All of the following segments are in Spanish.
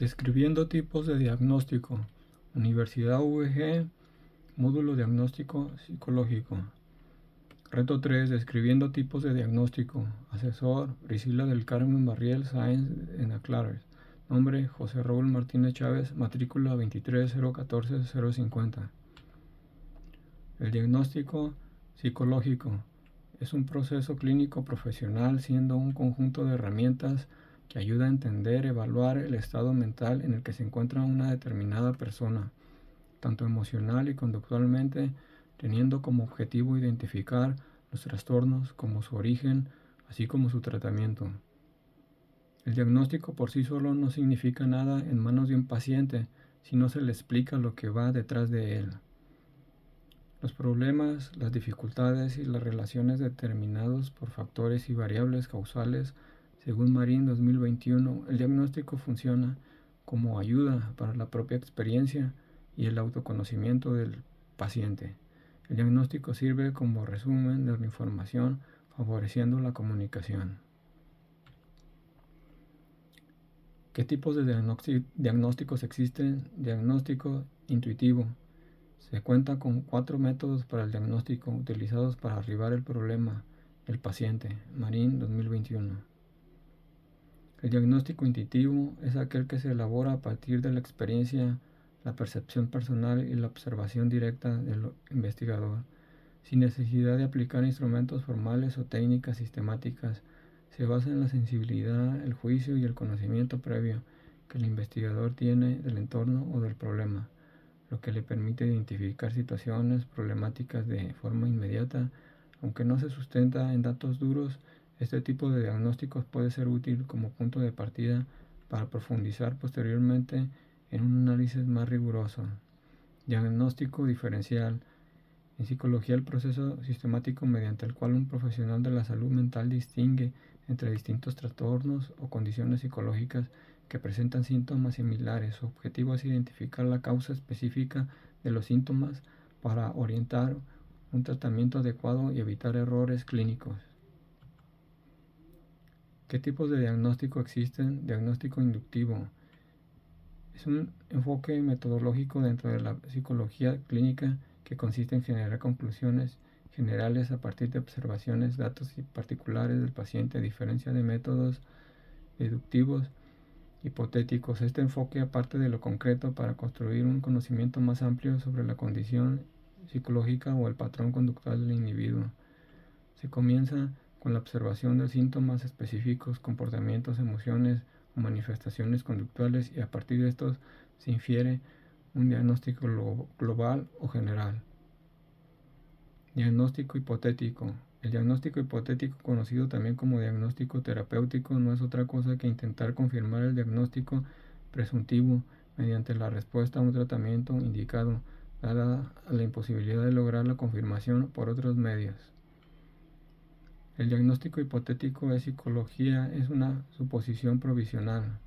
Describiendo tipos de diagnóstico. Universidad UG, módulo diagnóstico psicológico. Reto 3. Describiendo tipos de diagnóstico. Asesor, Priscila del Carmen Barriel Sáenz en Aclares. Nombre, José Raúl Martínez Chávez, matrícula 23014-050. El diagnóstico psicológico es un proceso clínico profesional, siendo un conjunto de herramientas que ayuda a entender, evaluar el estado mental en el que se encuentra una determinada persona, tanto emocional y conductualmente, teniendo como objetivo identificar los trastornos como su origen, así como su tratamiento. El diagnóstico por sí solo no significa nada en manos de un paciente si no se le explica lo que va detrás de él. Los problemas, las dificultades y las relaciones determinados por factores y variables causales. Según Marín 2021, el diagnóstico funciona como ayuda para la propia experiencia y el autoconocimiento del paciente. El diagnóstico sirve como resumen de la información, favoreciendo la comunicación. ¿Qué tipos de diagnósticos existen? Diagnóstico intuitivo. Se cuenta con 4 métodos para el diagnóstico utilizados para arribar el problema del paciente. Marín 2021. El diagnóstico intuitivo es aquel que se elabora a partir de la experiencia, la percepción personal y la observación directa del investigador, sin necesidad de aplicar instrumentos formales o técnicas sistemáticas. Se basa en la sensibilidad, el juicio y el conocimiento previo que el investigador tiene del entorno o del problema, lo que le permite identificar situaciones problemáticas de forma inmediata. Aunque no se sustenta en datos duros, este tipo de diagnósticos puede ser útil como punto de partida para profundizar posteriormente en un análisis más riguroso. Diagnóstico diferencial. En psicología, el proceso sistemático mediante el cual un profesional de la salud mental distingue entre distintos trastornos o condiciones psicológicas que presentan síntomas similares. Su objetivo es identificar la causa específica de los síntomas para orientar un tratamiento adecuado y evitar errores clínicos. ¿Qué tipos de diagnóstico existen? Diagnóstico inductivo. Es un enfoque metodológico dentro de la psicología clínica que consiste en generar conclusiones generales a partir de observaciones, datos particulares del paciente, a diferencia de métodos deductivos hipotéticos. Este enfoque aparte de lo concreto para construir un conocimiento más amplio sobre la condición psicológica o el patrón conductual del individuo. Se comienza con la observación de síntomas específicos, comportamientos, emociones o manifestaciones conductuales, y a partir de estos se infiere un diagnóstico global o general. Diagnóstico hipotético. El diagnóstico hipotético, conocido también como diagnóstico terapéutico, no es otra cosa que intentar confirmar el diagnóstico presuntivo mediante la respuesta a un tratamiento indicado, dada la imposibilidad de lograr la confirmación por otros medios. El diagnóstico hipotético de psicología es una suposición provisional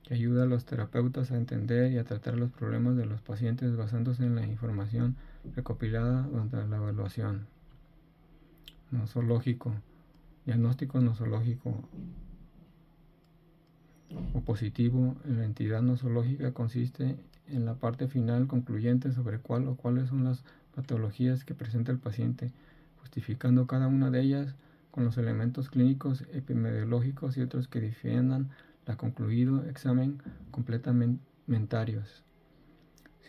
que ayuda a los terapeutas a entender y a tratar los problemas de los pacientes basándose en la información recopilada durante la evaluación. Nosológico. Diagnóstico nosológico o positivo en la entidad nosológica consiste en la parte final concluyente sobre cuál o cuáles son las patologías que presenta el paciente, justificando cada una de ellas con los elementos clínicos, epidemiológicos y otros que defiendan la concluido examen complementarios.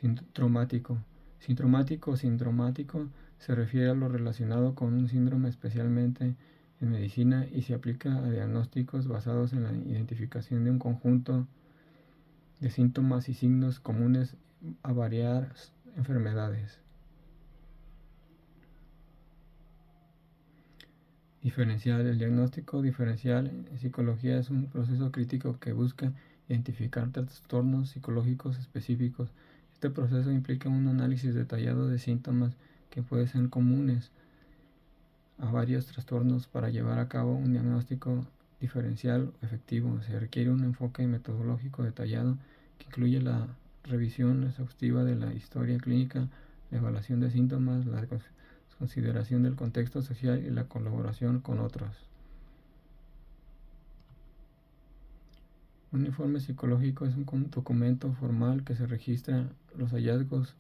Sintomático. Sintomático o sindromático se refiere a lo relacionado con un síndrome, especialmente en medicina, y se aplica a diagnósticos basados en la identificación de un conjunto de síntomas y signos comunes a varias enfermedades. Diferencial. El diagnóstico diferencial en psicología es un proceso crítico que busca identificar trastornos psicológicos específicos. Este proceso implica un análisis detallado de síntomas que pueden ser comunes a varios trastornos. Para llevar a cabo un diagnóstico diferencial efectivo, se requiere un enfoque metodológico detallado que incluye la revisión exhaustiva de la historia clínica, la evaluación de síntomas, la consideración del contexto social y la colaboración con otros. Un informe psicológico es un documento formal que se registra los hallazgos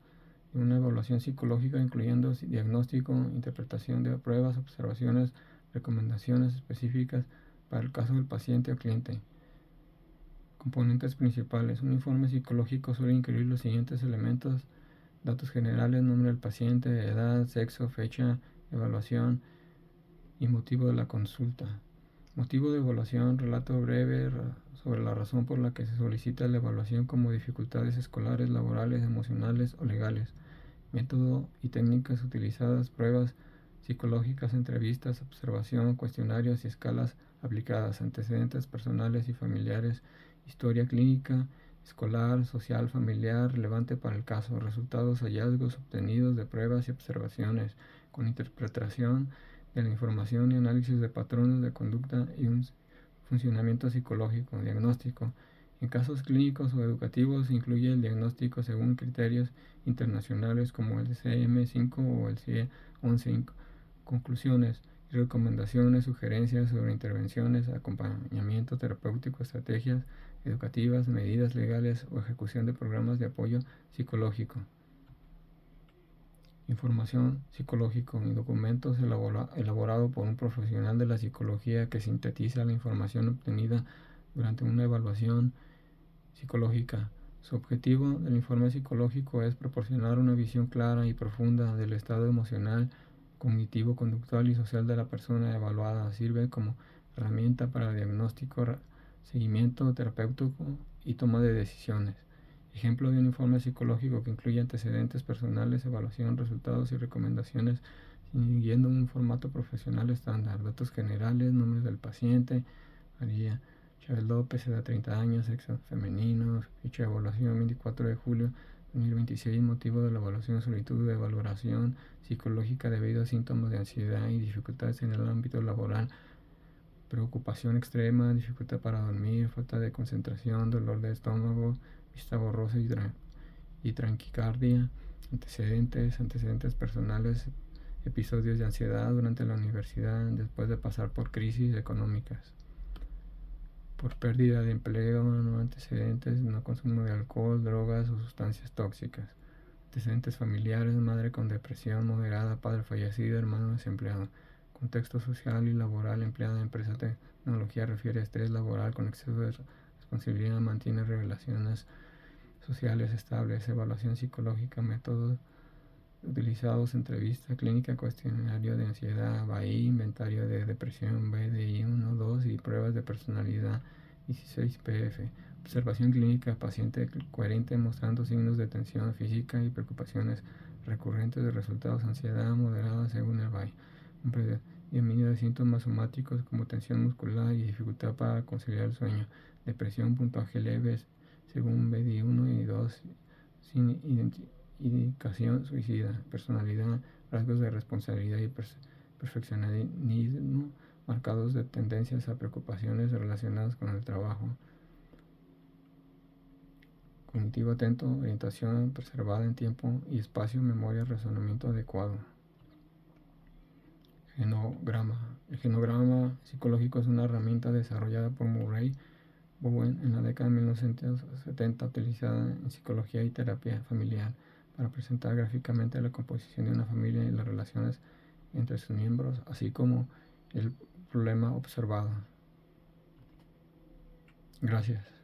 de una evaluación psicológica, incluyendo diagnóstico, interpretación de pruebas, observaciones, recomendaciones específicas para el caso del paciente o cliente. Componentes principales. Un informe psicológico suele incluir los siguientes elementos: datos generales, nombre del paciente, edad, sexo, fecha, evaluación y motivo de la consulta. Motivo de evaluación: relato breve sobre la razón por la que se solicita la evaluación, como dificultades escolares, laborales, emocionales o legales. Método y técnicas utilizadas: pruebas psicológicas, entrevistas, observación, cuestionarios y escalas aplicadas, antecedentes personales y familiares, historia clínica, escolar, social, familiar, relevante para el caso, resultados, hallazgos obtenidos de pruebas y observaciones, con interpretación de la información y análisis de patrones de conducta y un funcionamiento psicológico, diagnóstico. En casos clínicos o educativos incluye el diagnóstico según criterios internacionales como el CM5 o el CIE-11. Conclusiones y recomendaciones, sugerencias sobre intervenciones, acompañamiento terapéutico, estrategias educativas, medidas legales o ejecución de programas de apoyo psicológico. Información psicológica y documentos elaborado por un profesional de la psicología que sintetiza la información obtenida durante una evaluación psicológica. Su objetivo del informe psicológico es proporcionar una visión clara y profunda del estado emocional, cognitivo, conductual y social de la persona evaluada. Sirve como herramienta para diagnóstico, seguimiento terapéutico y toma de decisiones. Ejemplo de un informe psicológico que incluye antecedentes personales, evaluación, resultados y recomendaciones siguiendo un formato profesional estándar. Datos generales: nombre del paciente, María Chávez López, edad 30 años, sexo femenino, fecha de evaluación 24 de julio 2026, motivo de la evaluación, solicitud de valoración psicológica debido a síntomas de ansiedad y dificultades en el ámbito laboral, preocupación extrema, dificultad para dormir, falta de concentración, dolor de estómago, vista borrosa y taquicardia. Antecedentes personales: episodios de ansiedad durante la universidad, después de pasar por crisis económicas, por pérdida de empleo, no antecedentes, no consumo de alcohol, drogas o sustancias tóxicas. Antecedentes familiares: madre con depresión moderada, padre fallecido, hermano desempleado. Contexto social y laboral: empleada en empresa de tecnología, refiere a estrés laboral con exceso de responsabilidad, mantiene relaciones sociales estables. Evaluación psicológica: métodos utilizados: entrevista clínica, cuestionario de ansiedad, BAI, inventario de depresión, BDI 1, 2 y pruebas de personalidad 16 PF. Observación clínica: paciente coherente mostrando signos de tensión física y preocupaciones recurrentes de resultados, ansiedad moderada según el BAI. Un predominio de síntomas somáticos como tensión muscular y dificultad para conciliar el sueño. Depresión, puntaje leves según BDI 1 y 2 sin indicación suicida. Personalidad: rasgos de responsabilidad y perfeccionismo marcados de tendencias a preocupaciones relacionadas con el trabajo. Cognitivo atento, orientación preservada en tiempo y espacio, memoria, razonamiento adecuado. Genograma. El genograma psicológico es una herramienta desarrollada por Murray Bowen en la década de 1970, utilizada en psicología y terapia familiar para presentar gráficamente la composición de una familia y las relaciones entre sus miembros, así como el problema observado. Gracias.